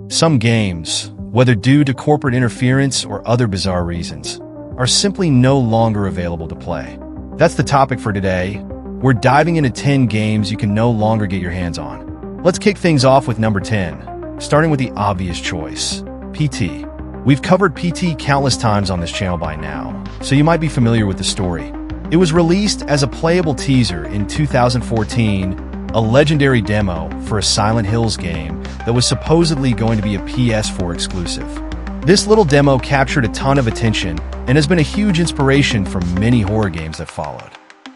Some games, whether due to corporate interference or other bizarre reasons, are simply no longer available to play. That's the topic for today. We're diving into 10 games you can no longer get your hands on. Let's kick things off with number 10, starting with the obvious choice, PT. We've covered PT countless times on this channel by now, so you might be familiar with the story. It was released as a playable teaser in 2014, a legendary demo for a Silent Hills game that was supposedly going to be a PS4 exclusive. This little demo captured a ton of attention and has been a huge inspiration for many horror games that followed.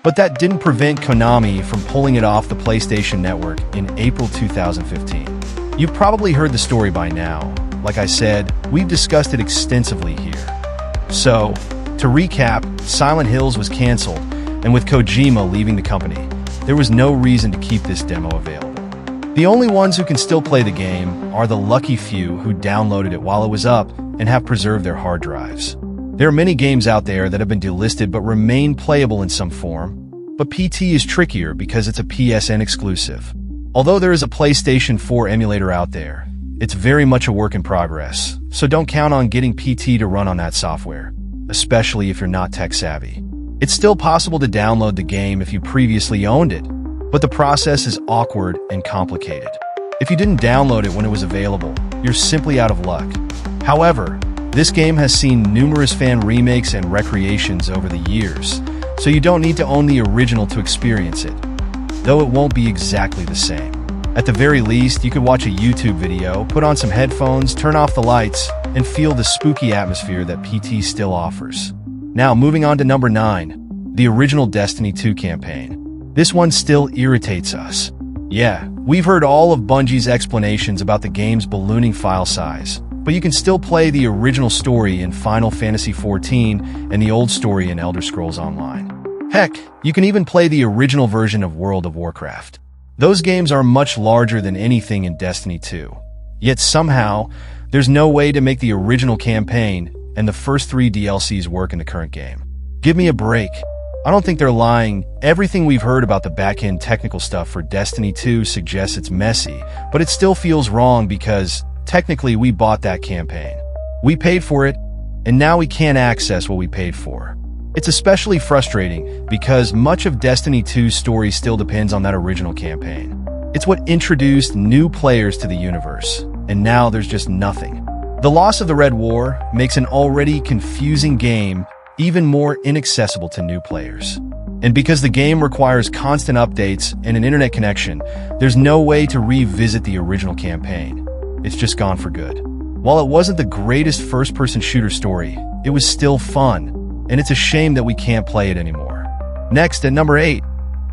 But that didn't prevent Konami from pulling it off the PlayStation Network in April 2015. You've probably heard the story by now. Like I said, we've discussed it extensively here. So, to recap, Silent Hills was canceled, and with Kojima leaving the company, there was no reason to keep this demo available. The only ones who can still play the game are the lucky few who downloaded it while it was up and have preserved their hard drives. There are many games out there that have been delisted but remain playable in some form, but PT is trickier because it's a PSN exclusive. Although there is a PlayStation 4 emulator out there, it's very much a work in progress, so don't count on getting PT to run on that software, especially if you're not tech savvy. It's still possible to download the game if you previously owned it, but the process is awkward and complicated. If you didn't download it when it was available, you're simply out of luck. However, this game has seen numerous fan remakes and recreations over the years, so you don't need to own the original to experience it, though it won't be exactly the same. At the very least, you could watch a YouTube video, put on some headphones, turn off the lights, and feel the spooky atmosphere that PT still offers. Now, moving on to number 9, the original Destiny 2 campaign. This one still irritates us. Yeah, we've heard all of Bungie's explanations about the game's ballooning file size, but you can still play the original story in Final Fantasy XIV and the old story in Elder Scrolls Online. Heck, you can even play the original version of World of Warcraft. Those games are much larger than anything in Destiny 2. Yet somehow, there's no way to make the original campaign and the first 3 DLCs work in the current game. Give me a break. I don't think they're lying. Everything we've heard about the back-end technical stuff for Destiny 2 suggests it's messy, but it still feels wrong because technically we bought that campaign. We paid for it, and now we can't access what we paid for. It's especially frustrating because much of Destiny 2's story still depends on that original campaign. It's what introduced new players to the universe, and now there's just nothing. The loss of the Red War makes an already confusing game even more inaccessible to new players. And because the game requires constant updates and an internet connection, there's no way to revisit the original campaign. It's just gone for good. While it wasn't the greatest first-person shooter story, it was still fun, and it's a shame that we can't play it anymore. Next, at number 8,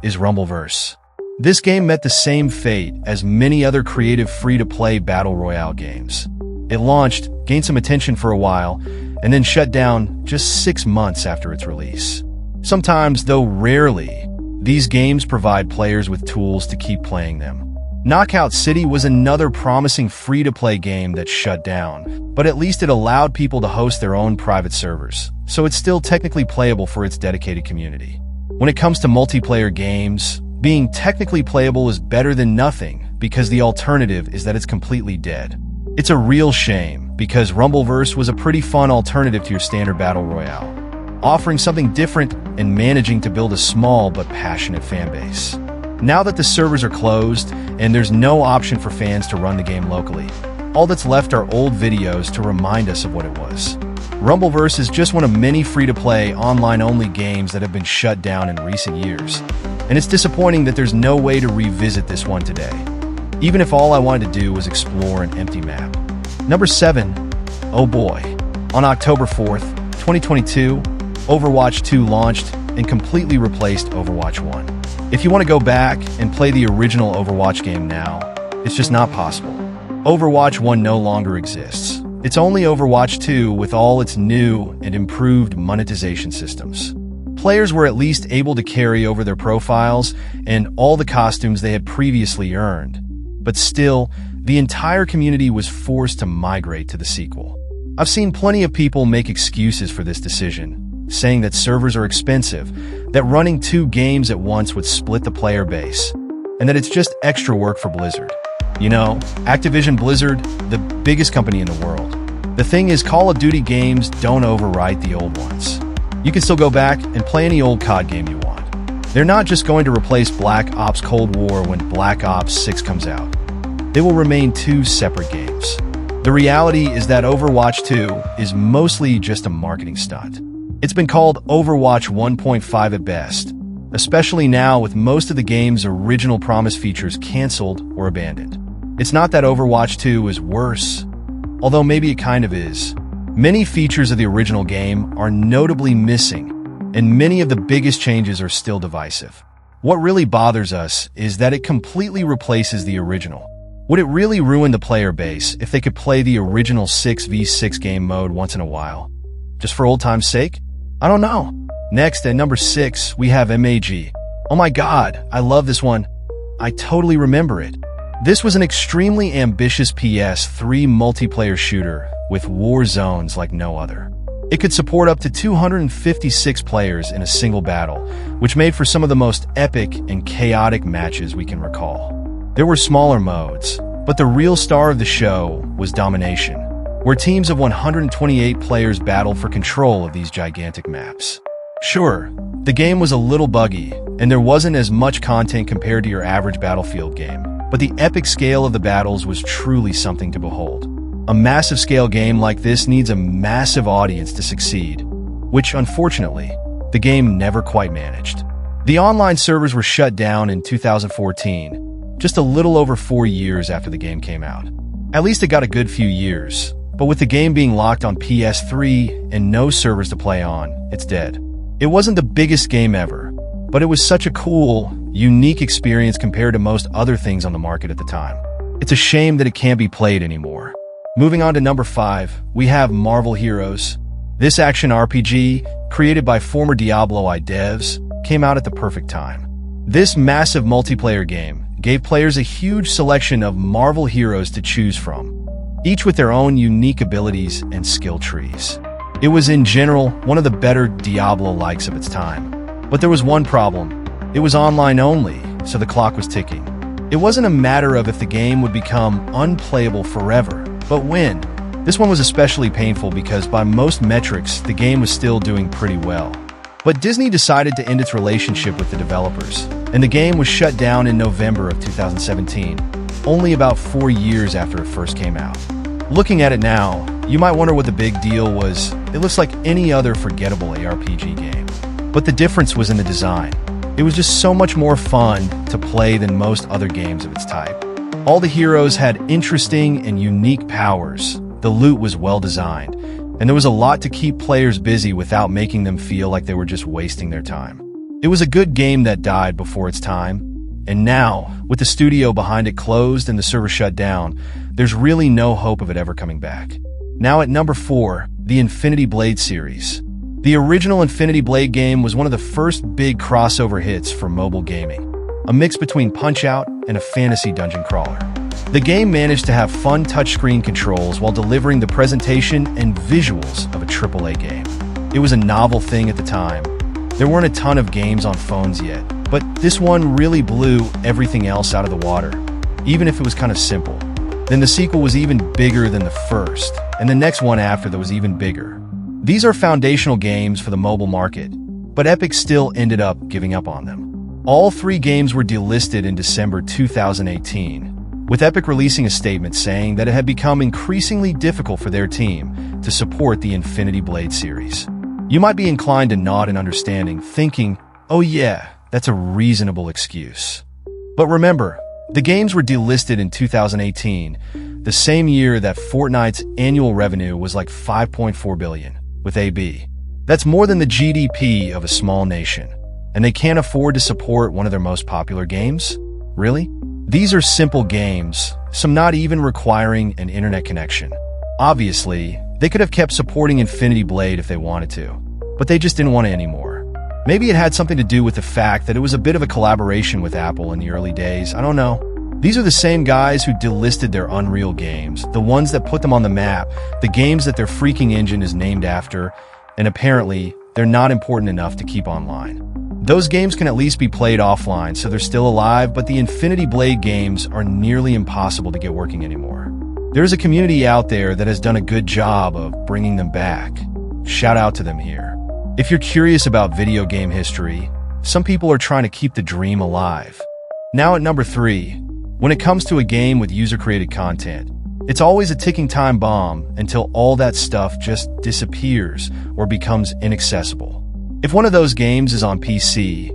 is Rumbleverse. This game met the same fate as many other creative free-to-play battle royale games. It launched, gained some attention for a while, and then shut down just 6 months after its release. Sometimes, though rarely, these games provide players with tools to keep playing them. Knockout City was another promising free-to-play game that shut down, but at least it allowed people to host their own private servers, so it's still technically playable for its dedicated community. When it comes to multiplayer games, being technically playable is better than nothing because the alternative is that it's completely dead. It's a real shame because Rumbleverse was a pretty fun alternative to your standard battle royale, offering something different and managing to build a small but passionate fanbase. Now that the servers are closed and there's no option for fans to run the game locally, all that's left are old videos to remind us of what it was. Rumbleverse is just one of many free-to-play, online-only games that have been shut down in recent years, and it's disappointing that there's no way to revisit this one today, even if all I wanted to do was explore an empty map. Number 7, oh boy. On October 4th, 2022, Overwatch 2 launched and completely replaced Overwatch 1. If you want to go back and play the original Overwatch game now, it's just not possible. Overwatch 1 no longer exists. It's only Overwatch 2 with all its new and improved monetization systems. Players were at least able to carry over their profiles and all the costumes they had previously earned. But still, the entire community was forced to migrate to the sequel. I've seen plenty of people make excuses for this decision, saying that servers are expensive, that running 2 games at once would split the player base, and that it's just extra work for Blizzard. You know, Activision Blizzard, the biggest company in the world. The thing is, Call of Duty games don't overwrite the old ones. You can still go back and play any old COD game you want. They're not just going to replace Black Ops Cold War when Black Ops 6 comes out. They will remain two separate games. The reality is that Overwatch 2 is mostly just a marketing stunt. It's been called Overwatch 1.5 at best, especially now with most of the game's original promise features canceled or abandoned. It's not that Overwatch 2 is worse, although maybe it kind of is. Many features of the original game are notably missing, and many of the biggest changes are still divisive. What really bothers us is that it completely replaces the original. Would it really ruin the player base if they could play the original 6v6 game mode once in a while? Just for old time's sake? I don't know. Next, at number 6, we have MAG. Oh my god, I love this one. I totally remember it. This was an extremely ambitious PS3 multiplayer shooter with war zones like no other. It could support up to 256 players in a single battle, which made for some of the most epic and chaotic matches we can recall. There were smaller modes, but the real star of the show was Domination, where teams of 128 players battled for control of these gigantic maps. Sure, the game was a little buggy, and there wasn't as much content compared to your average Battlefield game, but the epic scale of the battles was truly something to behold. A massive scale game like this needs a massive audience to succeed, which, unfortunately, the game never quite managed. The online servers were shut down in 2014, just a little over 4 years after the game came out. At least it got a good few years, but with the game being locked on PS3 and no servers to play on, it's dead. It wasn't the biggest game ever, but it was such a cool, unique experience compared to most other things on the market at the time. It's a shame that it can't be played anymore. Moving on to number 5, we have Marvel Heroes. This action RPG, created by former Diablo I devs, came out at the perfect time. This massive multiplayer game gave players a huge selection of Marvel heroes to choose from, each with their own unique abilities and skill trees. It was in general one of the better Diablo-likes of its time. But there was one problem. It was online only, so the clock was ticking. It wasn't a matter of if the game would become unplayable forever, but when. This one was especially painful because by most metrics, the game was still doing pretty well. But Disney decided to end its relationship with the developers, and the game was shut down in November of 2017, only about 4 years after it first came out. Looking at it now, you might wonder what the big deal was. It looks like any other forgettable ARPG game. But the difference was in the design. It was just so much more fun to play than most other games of its type. All the heroes had interesting and unique powers. The loot was well designed, and there was a lot to keep players busy without making them feel like they were just wasting their time. It was a good game that died before its time, and now, with the studio behind it closed and the server shut down, there's really no hope of it ever coming back. Now at number 4, the Infinity Blade series. The original Infinity Blade game was one of the first big crossover hits for mobile gaming, a mix between Punch-Out and a fantasy dungeon crawler. The game managed to have fun touchscreen controls while delivering the presentation and visuals of a AAA game. It was a novel thing at the time. There weren't a ton of games on phones yet, but this one really blew everything else out of the water, even if it was kind of simple. Then the sequel was even bigger than the first, and the next one after that was even bigger. These are foundational games for the mobile market, but Epic still ended up giving up on them. All 3 games were delisted in December 2018, with Epic releasing a statement saying that it had become increasingly difficult for their team to support the Infinity Blade series. You might be inclined to nod in understanding, thinking, oh yeah, that's a reasonable excuse. But remember, the games were delisted in 2018, the same year that Fortnite's annual revenue was like $5.4 billion, with AB. That's more than the GDP of a small nation, and they can't afford to support one of their most popular games? Really? These are simple games, some not even requiring an internet connection. Obviously, they could have kept supporting Infinity Blade if they wanted to, but they just didn't want it anymore. Maybe it had something to do with the fact that it was a bit of a collaboration with Apple in the early days, I don't know. These are the same guys who delisted their Unreal games, the ones that put them on the map, the games that their freaking engine is named after, and apparently, they're not important enough to keep online. Those games can at least be played offline, so they're still alive, but the Infinity Blade games are nearly impossible to get working anymore. There's a community out there that has done a good job of bringing them back. Shout out to them here. If you're curious about video game history, some people are trying to keep the dream alive. Now at number 3, when it comes to a game with user-created content, it's always a ticking time bomb until all that stuff just disappears or becomes inaccessible. If one of those games is on PC,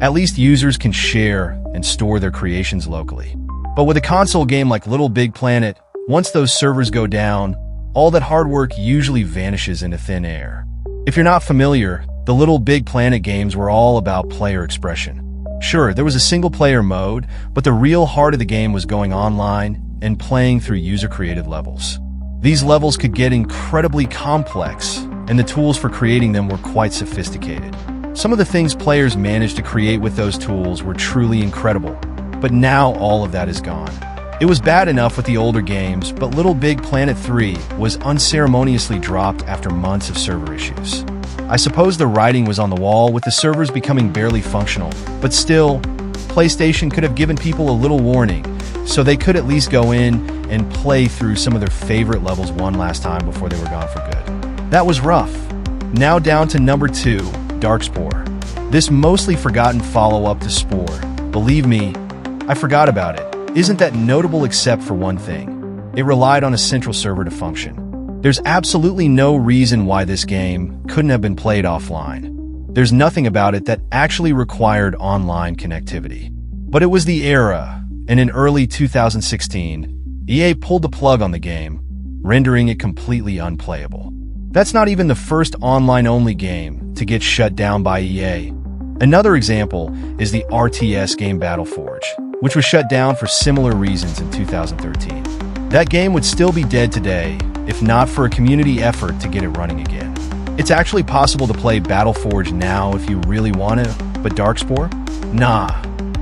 at least users can share and store their creations locally. But with a console game like Little Big Planet, once those servers go down, all that hard work usually vanishes into thin air. If you're not familiar, the Little Big Planet games were all about player expression. Sure, there was a single-player mode, but the real heart of the game was going online and playing through user-created levels. These levels could get incredibly complex, and the tools for creating them were quite sophisticated. Some of the things players managed to create with those tools were truly incredible, but now all of that is gone. It was bad enough with the older games, but Little Big Planet 3 was unceremoniously dropped after months of server issues. I suppose the writing was on the wall with the servers becoming barely functional, but still, PlayStation could have given people a little warning, so they could at least go in and play through some of their favorite levels one last time before they were gone for good. That was rough. Now down to number 2, Darkspore. This mostly forgotten follow-up to Spore. Believe me, I forgot about it. Isn't that notable except for one thing? It relied on a central server to function. There's absolutely no reason why this game couldn't have been played offline. There's nothing about it that actually required online connectivity. But it was the era, and in early 2016, EA pulled the plug on the game, rendering it completely unplayable. That's not even the first online-only game to get shut down by EA. Another example is the RTS game Battleforge, which was shut down for similar reasons in 2013. That game would still be dead today if not for a community effort to get it running again. It's actually possible to play Battleforge now if you really want to, but Darkspore? Nah,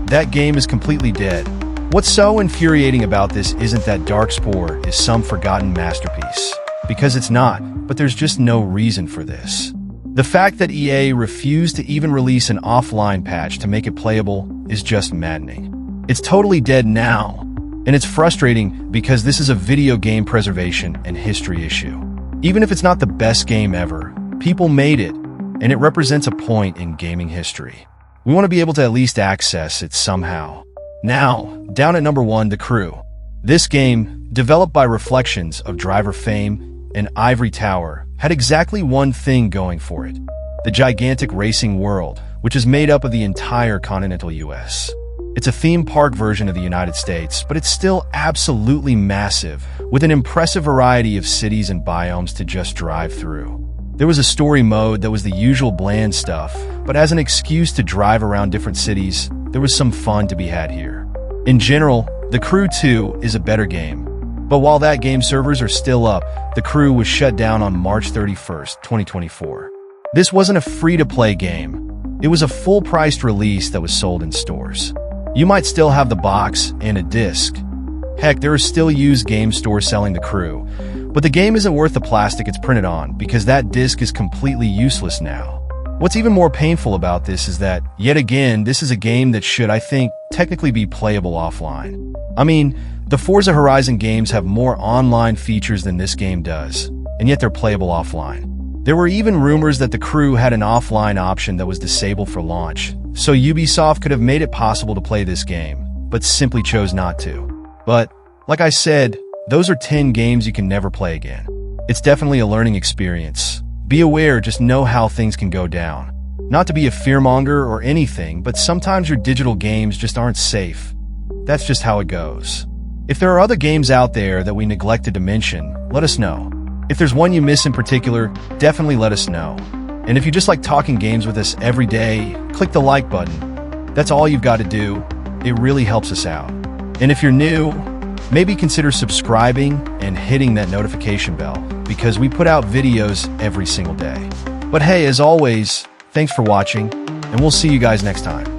that game is completely dead. What's so infuriating about this isn't that Darkspore is some forgotten masterpiece, because it's not, but there's just no reason for this. The fact that EA refused to even release an offline patch to make it playable is just maddening. It's totally dead now, and it's frustrating because this is a video game preservation and history issue. Even if it's not the best game ever, people made it, and it represents a point in gaming history. We want to be able to at least access it somehow. Now, down at number 1, The Crew. This game, developed by Reflections of Driver fame and Ivory Tower, had exactly one thing going for it: the gigantic racing world, which is made up of the entire continental US. It's a theme park version of the United States, but it's still absolutely massive, with an impressive variety of cities and biomes to just drive through. There was a story mode that was the usual bland stuff, but as an excuse to drive around different cities, there was some fun to be had here. In general, The Crew 2 is a better game, but while that game's servers are still up, The Crew was shut down on March 31st, 2024. This wasn't a free-to-play game. It was a full-priced release that was sold in stores. You might still have the box and a disc. Heck, there are still used game stores selling The Crew, but the game isn't worth the plastic it's printed on because that disc is completely useless now. What's even more painful about this is that, yet again, this is a game that should, I think, technically be playable offline. I mean, the Forza Horizon games have more online features than this game does, and yet they're playable offline. There were even rumors that The Crew had an offline option that was disabled for launch, so Ubisoft could have made it possible to play this game, but simply chose not to. But, like I said, those are 10 games you can never play again. It's definitely a learning experience. Be aware, just know how things can go down. Not to be a fearmonger or anything, but sometimes your digital games just aren't safe. That's just how it goes. If there are other games out there that we neglected to mention, let us know. If there's one you miss in particular, definitely let us know. And if you just like talking games with us every day, click the like button. That's all you've got to do. It really helps us out. And if you're new, maybe consider subscribing and hitting that notification bell, because we put out videos every single day. But hey, as always, thanks for watching, and we'll see you guys next time.